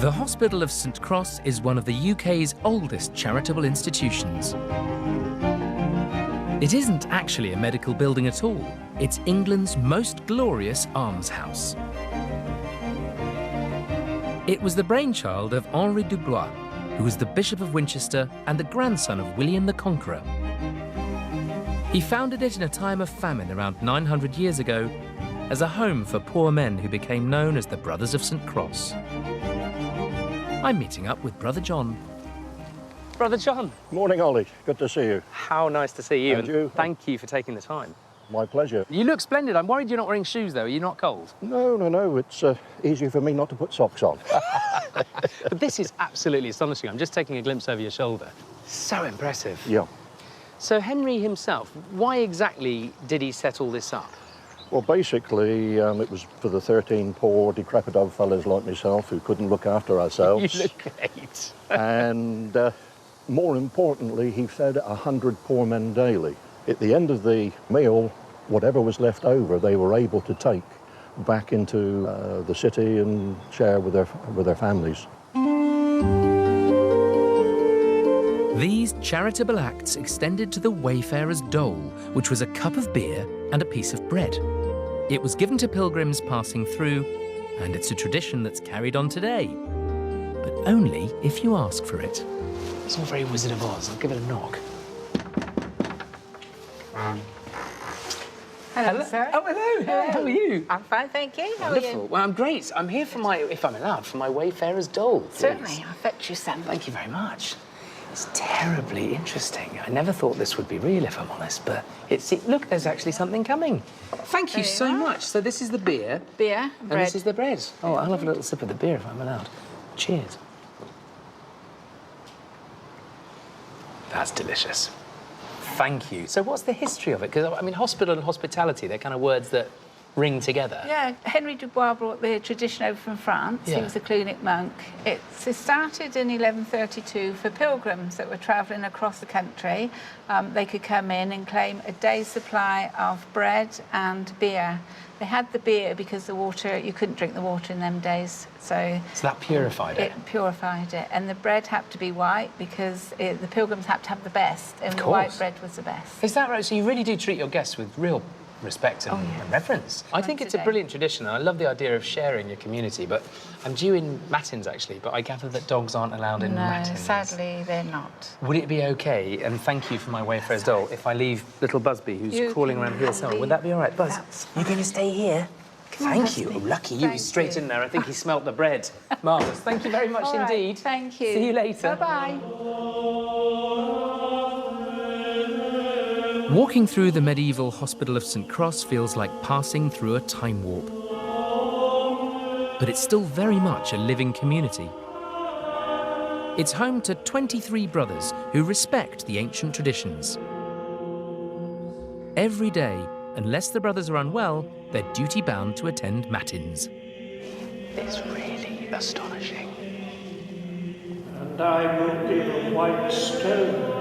The Hospital of St Cross is one of the UK's oldest charitable institutions. It isn't actually a medical building at all. It's England's most glorious almshouse. It was the brainchild of Henri Dubois, who was the Bishop of Winchester and the grandson of William the Conqueror. He founded it in a time of famine around 900 years ago as a home for poor men who became known as the Brothers of St Cross. I'm meeting up with Brother John. Brother John. Morning, Ollie. Good to see you. How nice to see you. And you. Thank you for taking the time. My pleasure. You look splendid. I'm worried you're not wearing shoes, though. Are you not cold? No. It's easier for me not to put socks on. But this is absolutely astonishing. I'm just taking a glimpse over your shoulder. So impressive. Yeah. So Henry himself, why exactly did he set all this up? Well, basically, it was for the 13 poor, decrepit old fellas like myself who couldn't look after ourselves. You look great. And more importantly, he fed 100 poor men daily. At the end of the meal, whatever was left over, they were able to take back into the city and share with their families. These charitable acts extended to the wayfarer's dole, which was a cup of beer and a piece of bread. It was given to pilgrims passing through, and it's a tradition that's carried on today. But only if you ask for it. It's all very Wizard of Oz. I'll give it a knock. Hello, sir. Oh, hello. How are you? I'm fine, thank you. How Wonderful. are you? Well, I'm great. I'm here for my, if I'm allowed, for my wayfarer's dole, please. Certainly. I'll fetch you some. Thank you very much. It's terribly interesting. I never thought this would be real, if I'm honest, but look, there's actually something coming. Thank you There you so are. much. So this is the beer. Beer, And bread. this is the bread. Oh, I'll have a little sip of the beer if I'm allowed. Cheers. That's delicious. Thank you. So what's the history of it? Because, I mean, hospital and hospitality, they're kind of words that ring together. Yeah, Henry Dubois brought the tradition over from France. Yeah. He was a Clunic monk. It started in 1132 for pilgrims that were travelling across the country. They could come in and claim a day's supply of bread and beer. They had the beer because the water, you couldn't drink the water in them days, so that purified it. It purified it. And the bread had to be white because the pilgrims had to have the best, and the white bread was the best. Is that right? So you really do treat your guests with real respect and reverence. I think it's a brilliant tradition, and I love the idea of sharing your community, but I'm due in matins, actually, but I gather that dogs aren't allowed in matins. No, sadly, they're not. Would it be OK, and thank you for my wayfarer's dole, if I leave little Busby, who's crawling around here somewhere? Would that be all right? Buzz, you're going to stay here? Thank you. Oh, lucky you. He's straight in there. I think he smelt the bread. Marvellous. Thank you very much indeed. Thank you. See you later. Bye-bye. Walking through the medieval Hospital of St Cross feels like passing through a time warp. But it's still very much a living community. It's home to 23 brothers who respect the ancient traditions. Every day, unless the brothers are unwell, they're duty-bound to attend matins. It's really astonishing. And I will give a white stone.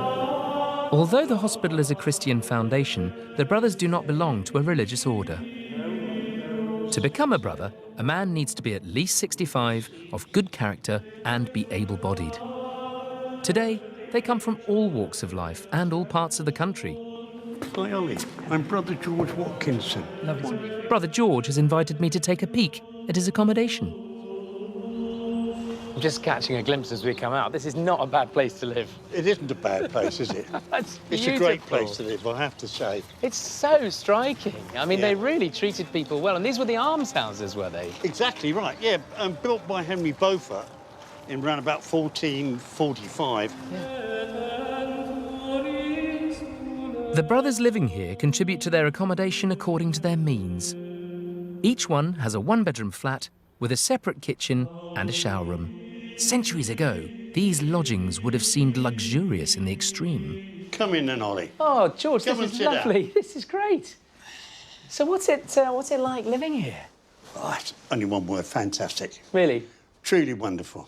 Although the hospital is a Christian foundation, the brothers do not belong to a religious order. To become a brother, a man needs to be at least 65, of good character, and be able-bodied. Today, they come from all walks of life and all parts of the country. Hi, Ollie. I'm Brother George Watkinson. Lovely. Brother George has invited me to take a peek at his accommodation. I'm just catching a glimpse as we come out. This is not a bad place to live. It isn't a bad place, is it? It's a great place to live, I have to say. It's so striking. I mean, they really treated people well. And these were the almshouses, were they? Exactly right, yeah. Built by Henry Beaufort in around about 1445. The brothers living here contribute to their accommodation according to their means. Each one has a one-bedroom flat with a separate kitchen and a shower room. Centuries ago, these lodgings would have seemed luxurious in the extreme. Come in then, Ollie. Oh, George, Come this and is sit lovely. down. This is great. So what's it like living here? Right, only one word, fantastic. Really? Truly wonderful.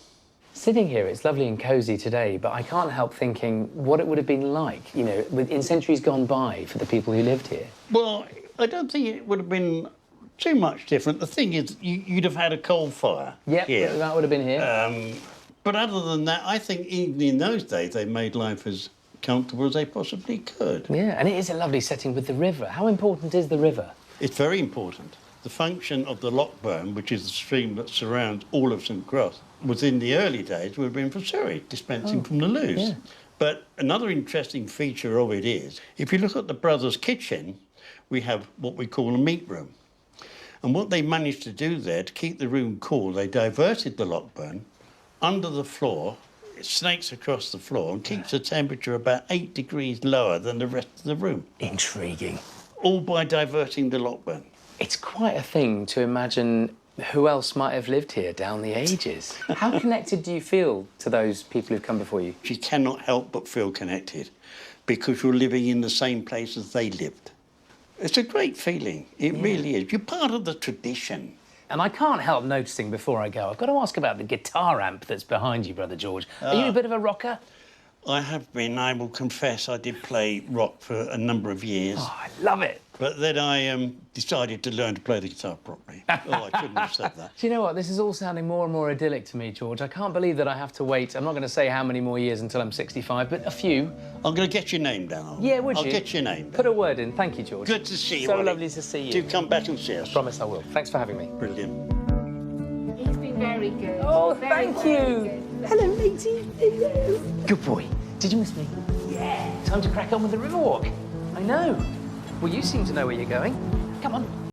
Sitting here, it's lovely and cosy today, but I can't help thinking what it would have been like, you know, in centuries gone by for the people who lived here. Well, I don't think it would have been too much different. The thing is, you'd have had a coal fire. Yep, here. that would have been here. But other than that, I think even in those days, they made life as comfortable as they possibly could. Yeah, and it is a lovely setting with the river. How important is the river? It's very important. The function of the Lockburn, which is the stream that surrounds all of St Cross, was in the early days would have been for Surrey, dispensing from the Lewes. Yeah. But another interesting feature of it is, if you look at the brothers' kitchen, we have what we call a meat room. And what they managed to do there, to keep the room cool, they diverted the Lockburn under the floor. It snakes across the floor and keeps the temperature about 8 degrees lower than the rest of the room. Intriguing. All by diverting the Lockburn. It's quite a thing to imagine who else might have lived here down the ages. How connected do you feel to those people who've come before you? You cannot help but feel connected because you're living in the same place as they lived. It's a great feeling. It really is. You're part of the tradition. And I can't help noticing before I go, I've got to ask about the guitar amp that's behind you, Brother George. Are you a bit of a rocker? I have been, I will confess, I did play rock for a number of years. Oh, I love it. But then I decided to learn to play the guitar properly. Oh, I couldn't have said that. Do you know what? This is all sounding more and more idyllic to me, George. I can't believe that I have to wait. I'm not going to say how many more years until I'm 65, but a few. I'm going to get your name down. Yeah, would you? I'll get your name down. Put a word in. Thank you, George. Good to see you, So Ollie. lovely to see you. Do come back and see us. Promise I will. Thanks for having me. Brilliant. He's been very good. Oh, Very, thank very you. good. Hello, matey. Hello. Good boy. Did you miss me? Yeah. Time to crack on with the river walk. I know. Well, you seem to know where you're going. Come on.